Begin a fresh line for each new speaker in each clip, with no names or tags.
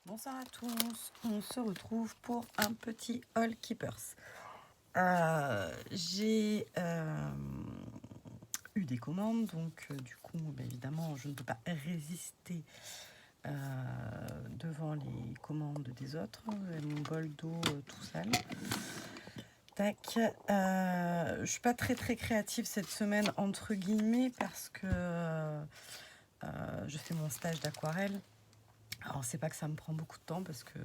Bonsoir à tous, on se retrouve pour un petit All Keepers. J'ai eu des commandes, donc du coup, évidemment, je ne peux pas résister devant les commandes des autres. Mon bol d'eau tout sale. Tac. Je suis pas très créative cette semaine, entre guillemets, parce que je fais mon stage d'aquarelle. Alors, c'est pas que ça me prend beaucoup de temps parce que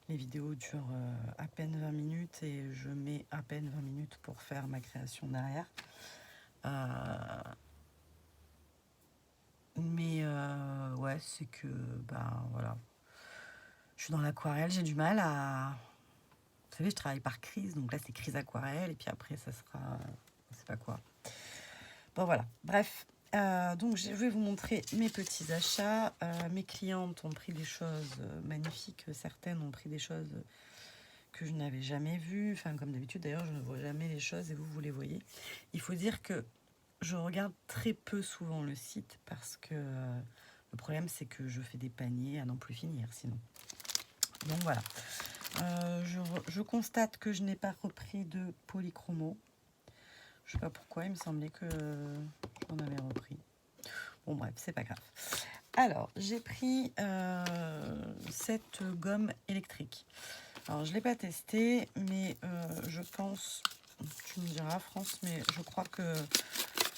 les vidéos durent à peine 20 minutes et je mets à peine 20 minutes pour faire ma création derrière. Mais ouais, c'est que, voilà. Je suis dans l'aquarelle, j'ai du mal à... Vous savez, je travaille par crise, donc là, c'est crise aquarelle, et puis après, ça sera... Je sais pas quoi. Bon, voilà. Bref. Donc, je vais vous montrer mes petits achats. Mes clientes ont pris des choses magnifiques. Certaines ont pris des choses que je n'avais jamais vues. Enfin, comme d'habitude, d'ailleurs, je ne vois jamais les choses et vous les voyez. Il faut dire que je regarde très peu souvent le site parce que le problème, c'est que je fais des paniers à n'en plus finir sinon. Donc, voilà. Je constate que je n'ai pas repris de polychromo. Je sais pas pourquoi, il me semblait que j'en avais repris. Bon bref, c'est pas grave. Alors, j'ai pris cette gomme électrique. Alors, je ne l'ai pas testée, mais je pense, tu me diras France, mais je crois que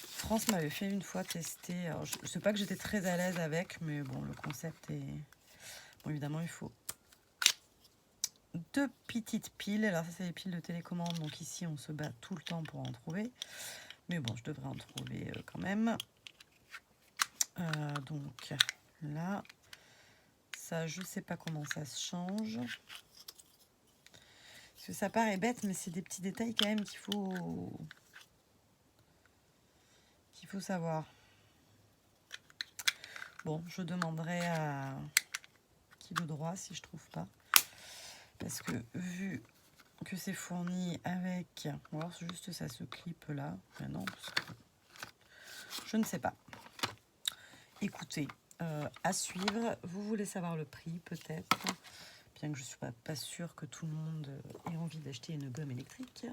France m'avait fait une fois tester. Alors, je ne sais pas que j'étais très à l'aise avec, mais bon, le concept est... Bon, évidemment, il faut 2 petites piles. Alors ça, c'est les piles de télécommande. Donc ici, on se bat tout le temps pour en trouver. Mais bon, je devrais en trouver quand même. Donc là, ça, je sais pas comment ça se change. Parce que ça paraît bête, mais c'est des petits détails quand même qu'il faut savoir. Bon, je demanderai à Kilo Droit si je trouve pas. Parce que vu que c'est fourni avec... Ou alors c'est juste ça se clip là. Mais non, parce que je ne sais pas. Écoutez, à suivre. Vous voulez savoir le prix peut-être, bien que je ne suis pas sûre que tout le monde ait envie d'acheter une gomme électrique.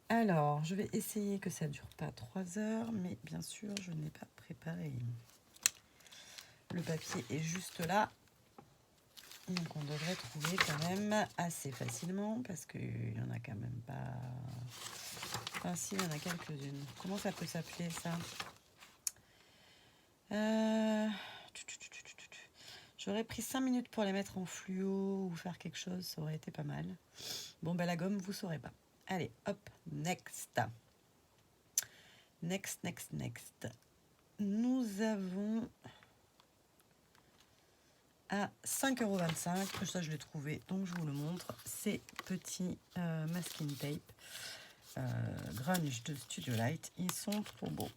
Alors, je vais essayer que ça ne dure pas 3 heures, mais bien sûr, je n'ai pas préparé. Le papier est juste là. Donc, on devrait trouver quand même assez facilement, parce qu'il n'y en a quand même pas... Enfin, si, il y en a quelques-unes. Comment ça peut s'appeler, ça? J'aurais pris 5 minutes pour les mettre en fluo ou faire quelque chose, ça aurait été pas mal. Bon, ben la gomme, vous saurez pas. Allez, hop, next. Next. Nous avons à 5,25 €. Ça, je l'ai trouvé, donc je vous le montre. Ces petits masking tape grunge de Studio Light. Ils sont trop beaux.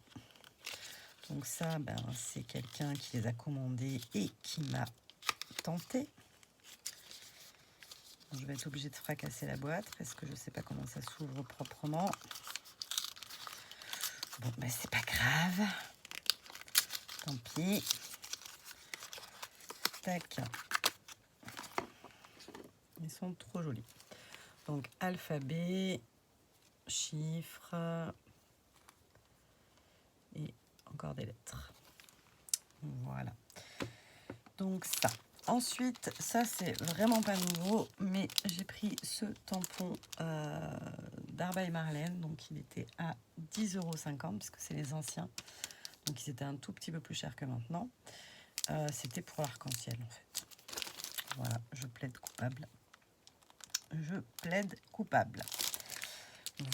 Donc ça, c'est quelqu'un qui les a commandés et qui m'a tenté. Je vais être obligée de fracasser la boîte parce que je ne sais pas comment ça s'ouvre proprement. Bon, c'est pas grave. Tant pis. Tac. Ils sont trop jolis. Donc, alphabet, chiffres et encore des lettres. Voilà. Donc, ça. Ensuite, ça, c'est vraiment pas nouveau, mais j'ai pris ce tampon d'Arba et Marlène. Donc, il était à 10,50 € puisque c'est les anciens. Donc, ils étaient un tout petit peu plus chers que maintenant. C'était pour l'arc-en-ciel, en fait. Voilà, je plaide coupable.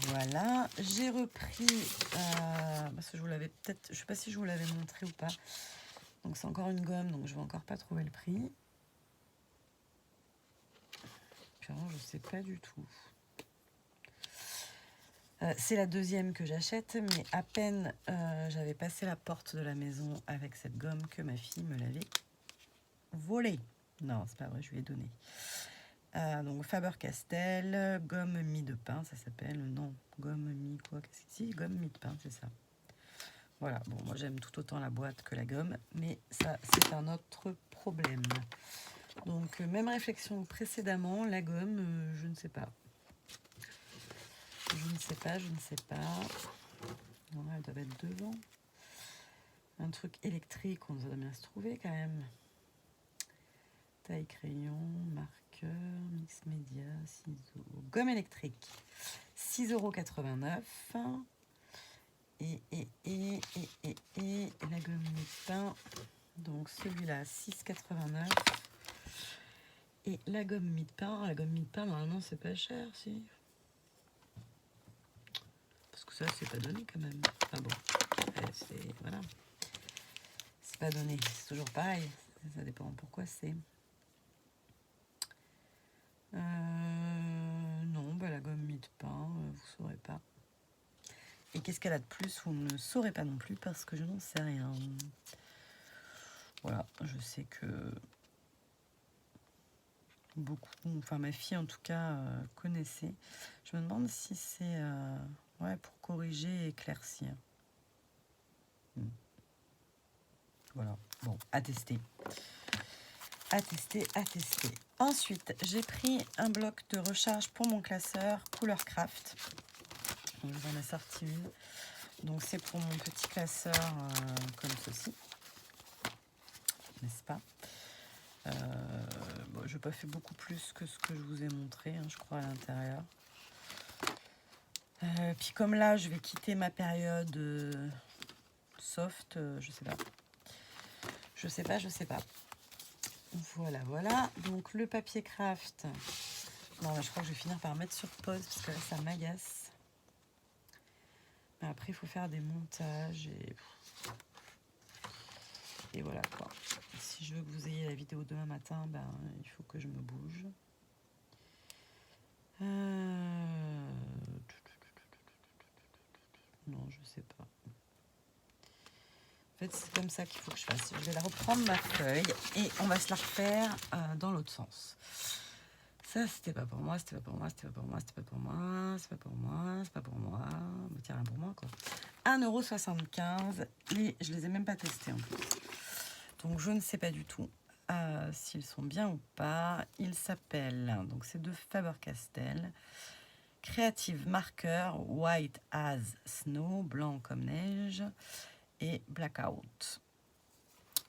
Voilà, j'ai repris, parce que je vous l'avais peut-être, je sais pas si je vous l'avais montré ou pas. Donc c'est encore une gomme, donc je vais encore pas trouver le prix. Puis je sais pas du tout. C'est la deuxième que j'achète, mais à peine j'avais passé la porte de la maison avec cette gomme que ma fille me l'avait volée. Non, c'est pas vrai, je lui ai donné. Donc Faber-Castell, gomme mie de pain, ça s'appelle. Non, gomme mie quoi? Qu'est-ce que c'est? Gomme mie de pain, c'est ça. Voilà, bon, moi j'aime tout autant la boîte que la gomme, mais ça, c'est un autre problème. Donc, même réflexion que précédemment, la gomme, je ne sais pas. Je ne sais pas. Non, elle doit être devant. Un truc électrique, on doit bien se trouver quand même. Taille crayon, marqueur, mix média, ciseaux. Gomme électrique, 6,89 €. Et la gomme mi-pain, donc celui-là, 6,89 €. Et la gomme mi-pain, normalement, c'est pas cher, si. Parce que ça, c'est pas donné quand même. Ah bon, c'est... Voilà. C'est pas donné, c'est toujours pareil. Ça dépend pourquoi c'est. Non, bah la gomme mi-pain, vous saurez pas. Et qu'est-ce qu'elle a de plus? Vous ne saurez pas non plus parce que je n'en sais rien. Voilà, je sais que beaucoup, enfin ma fille en tout cas, connaissait. Je me demande si c'est ouais, pour corriger et éclaircir. Voilà, bon, à tester. À tester. Ensuite, j'ai pris un bloc de recharge pour mon classeur Couleur Craft. Donc, j'en ai sorti une. Donc c'est pour mon petit classeur comme ceci, n'est-ce pas? Bon, je n'ai pas fait beaucoup plus que ce que je vous ai montré, hein, je crois, à l'intérieur. Puis comme là, je vais quitter ma période soft, je sais pas. Je sais pas. Voilà. Donc le papier craft. Non, là, je crois que je vais finir par mettre sur pause parce que là, ça m'agace. Après, il faut faire des montages et voilà quoi. Si je veux que vous ayez la vidéo demain matin, ben, il faut que je me bouge. Non, je sais pas. En fait, c'est comme ça qu'il faut que je fasse. Je vais la reprendre ma feuille et on va se la refaire dans l'autre sens. Ça, c'était pas pour moi. Tiens, rien pour moi, quoi. 1,75 €. Et je les ai même pas testés en plus. Donc, je ne sais pas du tout s'ils sont bien ou pas. Ils s'appellent, donc c'est de Faber-Castell. Creative Marker, White as Snow, blanc comme neige, et Blackout.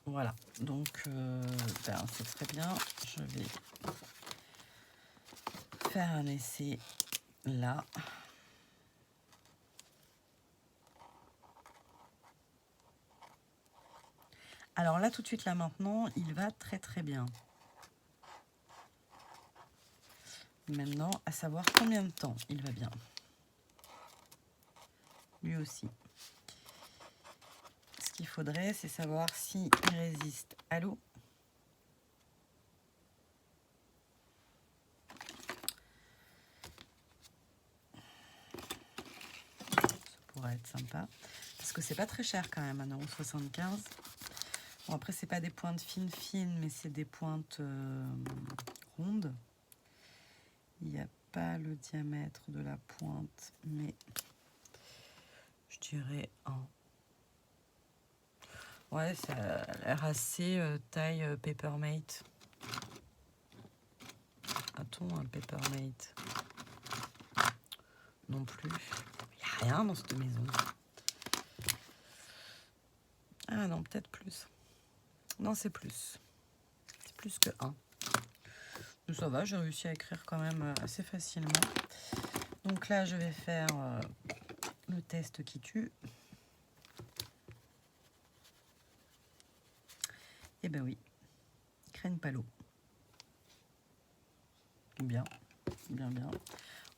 Voilà, donc c'est très bien. Je vais faire un essai là. Alors là, tout de suite, là maintenant, il va très très bien. Maintenant, à savoir combien de temps il va bien. Lui aussi. Ce qu'il faudrait, c'est savoir s'il résiste à l'eau. Ça pourrait être sympa. Parce que c'est pas très cher quand même, 1,75 €. Bon, après, c'est pas des pointes fines, mais c'est des pointes rondes. Il n'y a pas le diamètre de la pointe, mais je dirais un. Ouais, ça a l'air assez taille Papermate. A-t-on un Papermate? Non plus. Il n'y a rien dans cette maison. Ah non, peut-être plus. Non, c'est plus. C'est plus que 1. Mais ça va, j'ai réussi à écrire quand même assez facilement. Donc là, je vais faire le test qui tue. Eh ben oui, ils craignent pas l'eau. Bien.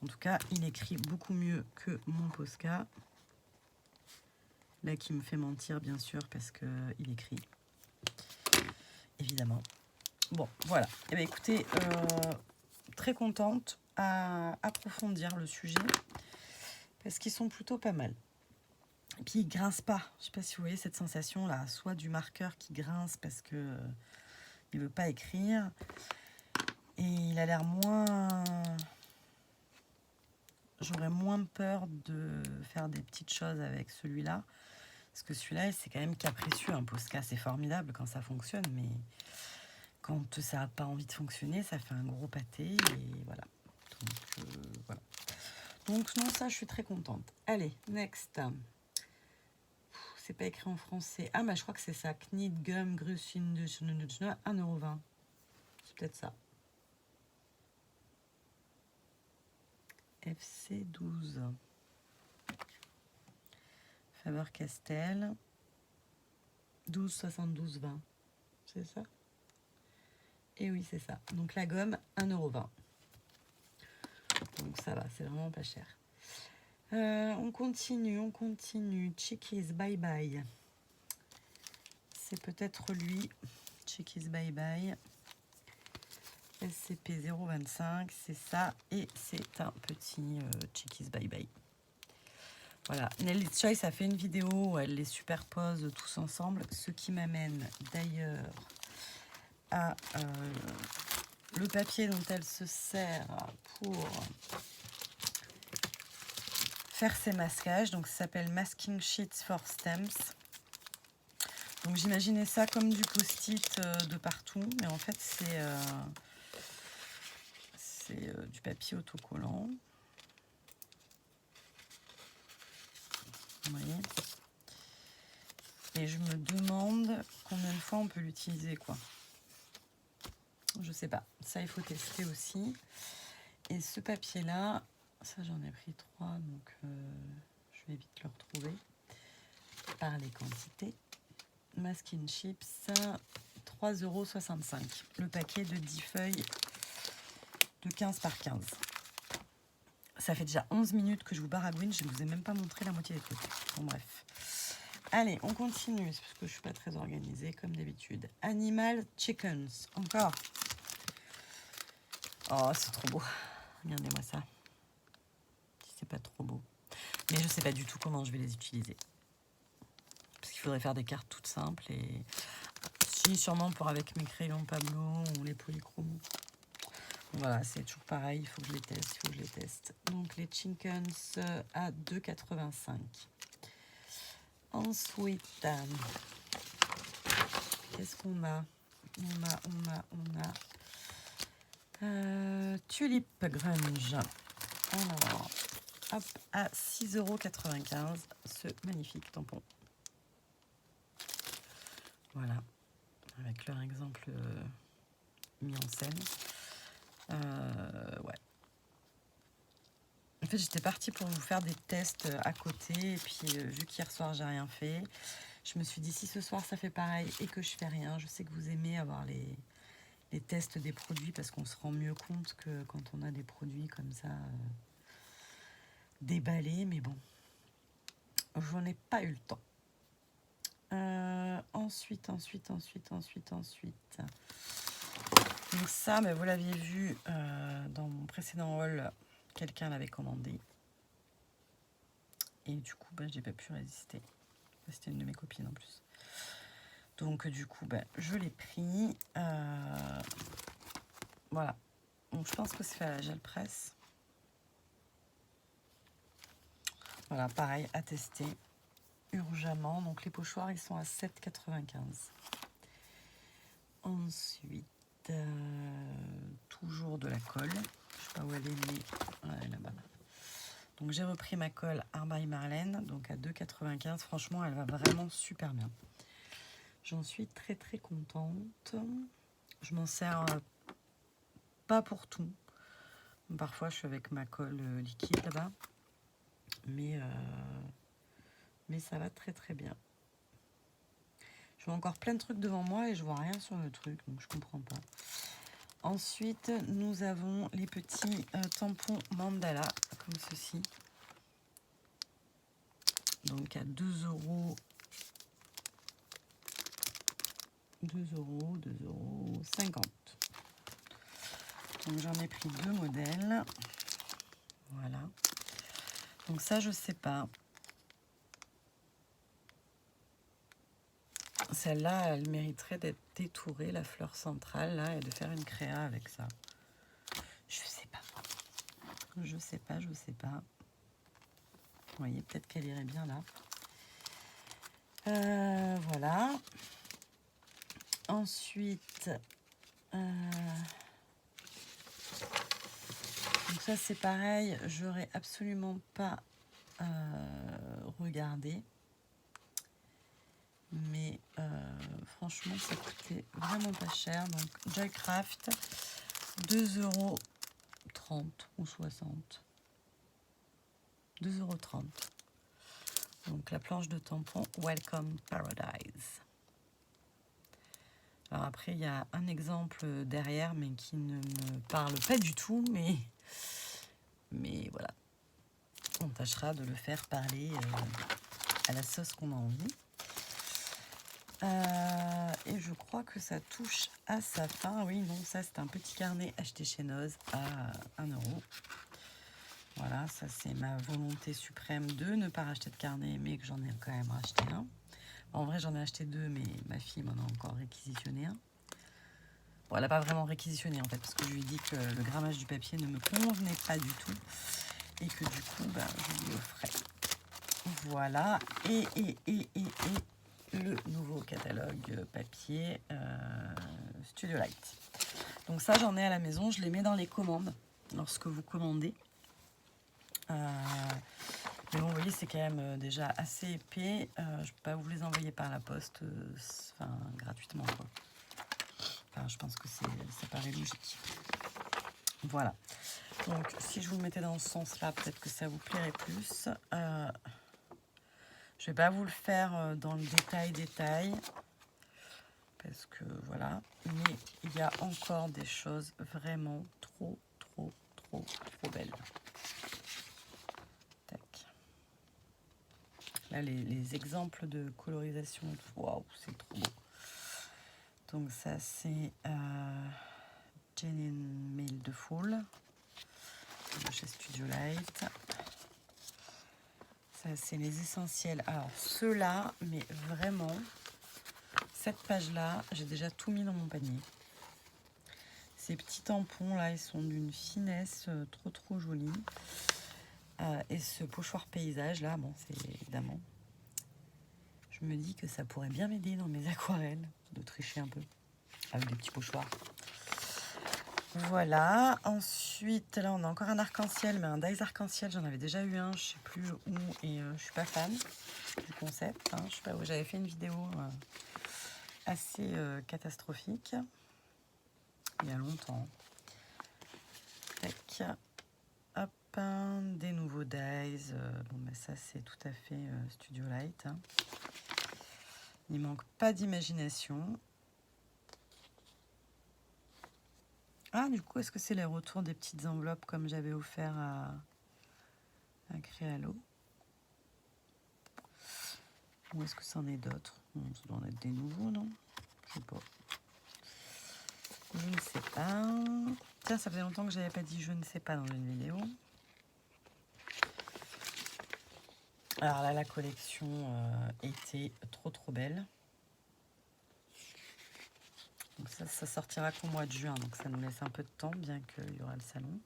En tout cas, il écrit beaucoup mieux que mon Posca. Là, qui me fait mentir, bien sûr, parce qu'il écrit. Évidemment. Bon, voilà. Eh bien, écoutez, très contente à approfondir le sujet, parce qu'ils sont plutôt pas mal. Et puis, ils grincent pas. Je ne sais pas si vous voyez cette sensation-là, soit du marqueur qui grince parce que il veut pas écrire, et il a l'air moins... J'aurais moins peur de faire des petites choses avec celui-là. Parce que celui-là, c'est quand même capricieux. Un Posca, c'est formidable quand ça fonctionne, mais quand ça n'a pas envie de fonctionner, ça fait un gros pâté. Et voilà. Donc, voilà. Donc non, ça, je suis très contente. Allez, next. C'est pas écrit en français. Ah, je crois que c'est ça. Knit Gum Grussin de 1,20 €. C'est peut-être ça. FC12. Faber-Castell. 12,72,20. C'est ça? Et oui, c'est ça. Donc la gomme, 1,20 €. Donc ça va, c'est vraiment pas cher. On continue. Chickies, bye bye. C'est peut-être lui. Chickies, bye bye. SCP 025, c'est ça. Et c'est un petit Chickies, bye bye. Voilà, Nelly's Choice a fait une vidéo où elle les superpose tous ensemble, ce qui m'amène d'ailleurs à le papier dont elle se sert pour faire ses masquages. Donc ça s'appelle Masking Sheets for Stamps. Donc j'imaginais ça comme du post-it de partout, mais en fait c'est du papier autocollant. Vous voyez ? Et je me demande combien de fois on peut l'utiliser, quoi. Je sais pas. Ça, il faut tester aussi. Et ce papier-là, ça, j'en ai pris 3, donc je vais vite le retrouver par les quantités. Masking Chips, 3,65 €. Le paquet de 10 feuilles de 15 par 15. Ça fait déjà 11 minutes que je vous baragouine. Je ne vous ai même pas montré la moitié des trucs. Bon, bref. Allez, on continue, parce que je suis pas très organisée, comme d'habitude. Animal Chickens. Encore. Oh, c'est trop beau. Regardez-moi ça. C'est pas trop beau. Mais je sais pas du tout comment je vais les utiliser. Parce qu'il faudrait faire des cartes toutes simples. Et si, sûrement pour avec mes crayons Pablo ou les polychromes. Voilà, c'est toujours pareil. Il faut que je les teste. Donc, les Chickens à 2,85 €. Ensuite, qu'est-ce qu'on a? On a Tulip Grunge. Alors, hop, à 6,95 €, ce magnifique tampon. Voilà, avec leur exemple mis en scène. Ouais. En fait, j'étais partie pour vous faire des tests à côté. Et puis, vu qu'hier soir, j'ai rien fait, je me suis dit, si ce soir, ça fait pareil et que je fais rien, je sais que vous aimez avoir les tests des produits parce qu'on se rend mieux compte que quand on a des produits comme ça déballés. Mais bon, j'en ai pas eu le temps. Ensuite. Donc ça, mais vous l'aviez vu dans mon précédent haul, quelqu'un l'avait commandé. Et du coup, j'ai pas pu résister. C'était une de mes copines en plus. Donc du coup, je l'ai pris. Voilà. Donc je pense que c'est fait à la gel presse. Voilà, pareil, à tester urgemment. Donc les pochoirs, ils sont à 7,95 €. Ensuite, toujours de la colle. Je sais pas où elle est, mais elle est là-bas. Donc j'ai repris ma colle Art by Marlène, donc à 2,95 €. Franchement, elle va vraiment super bien. J'en suis très très contente. Je m'en sers pas pour tout. Parfois, je suis avec ma colle liquide là-bas. Mais ça va très très bien. Je vois encore plein de trucs devant moi et je vois rien sur le truc, donc je comprends pas. Ensuite, nous avons les petits tampons mandala, comme ceci. Donc à 2,50 €. Donc j'en ai pris 2 modèles. Voilà. Donc ça, je sais pas. Celle-là, elle mériterait d'être détourée, la fleur centrale, là, et de faire une créa avec ça. Je sais pas. Je sais pas. Vous voyez, peut-être qu'elle irait bien là. Voilà. Ensuite, donc ça c'est pareil, j'aurais absolument pas regardé. Mais franchement, ça coûtait vraiment pas cher. Donc Joycraft, 2,30 € ou 60. 2,30 €. Donc la planche de tampon Welcome Paradise. Alors après, il y a un exemple derrière, mais qui ne me parle pas du tout. Mais voilà, on tâchera de le faire parler à la sauce qu'on a envie. Et je crois que ça touche à sa fin. Oui, non, ça c'est un petit carnet acheté chez Noz à 1 €. Voilà, ça c'est ma volonté suprême de ne pas racheter de carnet, mais que j'en ai quand même racheté un. En vrai, j'en ai acheté 2, mais ma fille m'en a encore réquisitionné un. Bon, elle n'a pas vraiment réquisitionné en fait, parce que je lui ai dit que le grammage du papier ne me convenait pas du tout. Et que du coup, je lui offrais. Voilà, et le nouveau catalogue papier Studio Light. Donc ça, j'en ai à la maison, je les mets dans les commandes lorsque vous commandez. Mais bon, vous voyez, c'est quand même déjà assez épais. Je ne peux pas vous les envoyer par la poste gratuitement, quoi. Enfin, je pense que ça paraît logique. Voilà. Donc, si je vous le mettais dans ce sens-là, peut-être que ça vous plairait plus. Je ne vais pas vous le faire dans le détail. Parce que voilà, mais il y a encore des choses vraiment trop belles. Tac. Là, les exemples de colorisation, waouh, c'est trop beau. Donc ça, c'est Jenny Mail de Foule, chez Studio Light. Ça, c'est les essentiels. Alors, ceux-là, mais vraiment, cette page-là, j'ai déjà tout mis dans mon panier. Ces petits tampons là, ils sont d'une finesse trop jolie. Et ce pochoir paysage là, bon, c'est évidemment. Je me dis que ça pourrait bien m'aider dans mes aquarelles, de tricher un peu avec des petits pochoirs. Voilà. Ensuite, là, on a encore un arc-en-ciel, mais un dies arc-en-ciel, j'en avais déjà eu un, je sais plus où, et je suis pas fan du concept. Hein, je sais pas où. J'avais fait une vidéo assez catastrophique il y a longtemps. Tac. Hop, des nouveaux dies. Bon, ça, c'est tout à fait Studio Light. Hein. Il manque pas d'imagination. Ah, du coup, est-ce que c'est les retours des petites enveloppes comme j'avais offert à Créalo? Ou est-ce que c'en est d'autres? Ça doit en être des nouveaux, non? Je sais pas. Je ne sais pas. Tiens, ça faisait longtemps que j'avais pas dit je ne sais pas dans une vidéo. Alors là, la collection était trop belle. Donc ça sortira qu'au mois de juin, donc ça nous laisse un peu de temps, bien qu'il y aura le salon.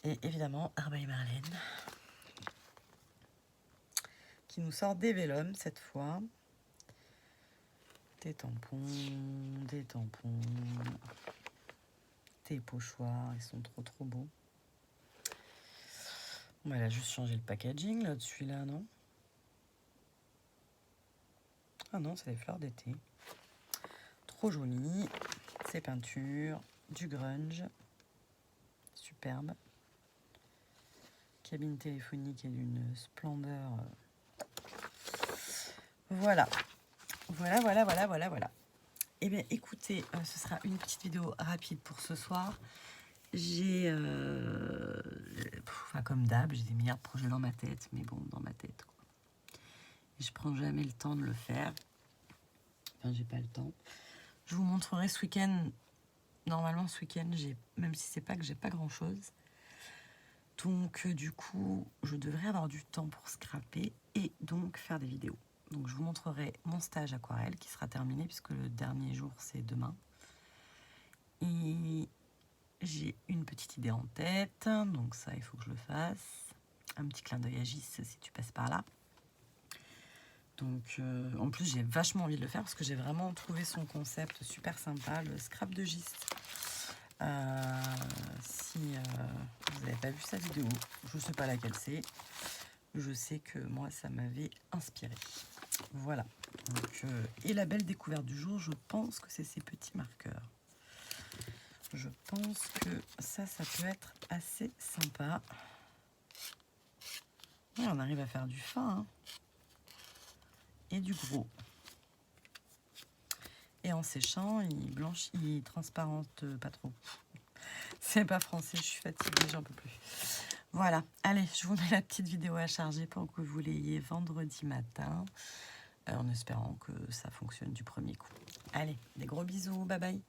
Et évidemment, Arbaï Marlène, qui nous sort des vélums cette fois. Des tampons, des pochoirs, ils sont trop beaux. Bon, elle a juste changé le packaging là, de celui-là, non? Ah non, c'est des fleurs d'été. Trop joli. Ces peintures, du grunge. Superbe. Cabine téléphonique et d'une splendeur. Voilà. Voilà. Eh bien, écoutez, ce sera une petite vidéo rapide pour ce soir. J'ai, comme d'hab, j'ai des milliards de projets dans ma tête, mais bon, dans ma tête, quoi. Et je prends jamais le temps de le faire. Enfin, j'ai pas le temps. Je vous montrerai ce week-end. Normalement, ce week-end, même si c'est pas que j'ai pas grand-chose. Donc, du coup, je devrais avoir du temps pour scraper et donc faire des vidéos. Donc, je vous montrerai mon stage aquarelle qui sera terminé puisque le dernier jour, c'est demain. Et j'ai une petite idée en tête, donc ça, il faut que je le fasse. Un petit clin d'œil à Gis si tu passes par là. Donc, en plus, j'ai vachement envie de le faire parce que j'ai vraiment trouvé son concept super sympa, le scrap de giste. Si vous n'avez pas vu sa vidéo, je ne sais pas laquelle c'est. Je sais que moi, ça m'avait inspiré. Voilà. Donc, et la belle découverte du jour, je pense que c'est ces petits marqueurs. Je pense que ça peut être assez sympa. Ouais, on arrive à faire du fin hein, et du gros. Et en séchant, il blanchit, il transparente pas trop. C'est pas français, je suis fatiguée, j'en peux plus. Voilà, allez, je vous mets la petite vidéo à charger pour que vous l'ayez vendredi matin, en espérant que ça fonctionne du premier coup. Allez, des gros bisous, bye bye.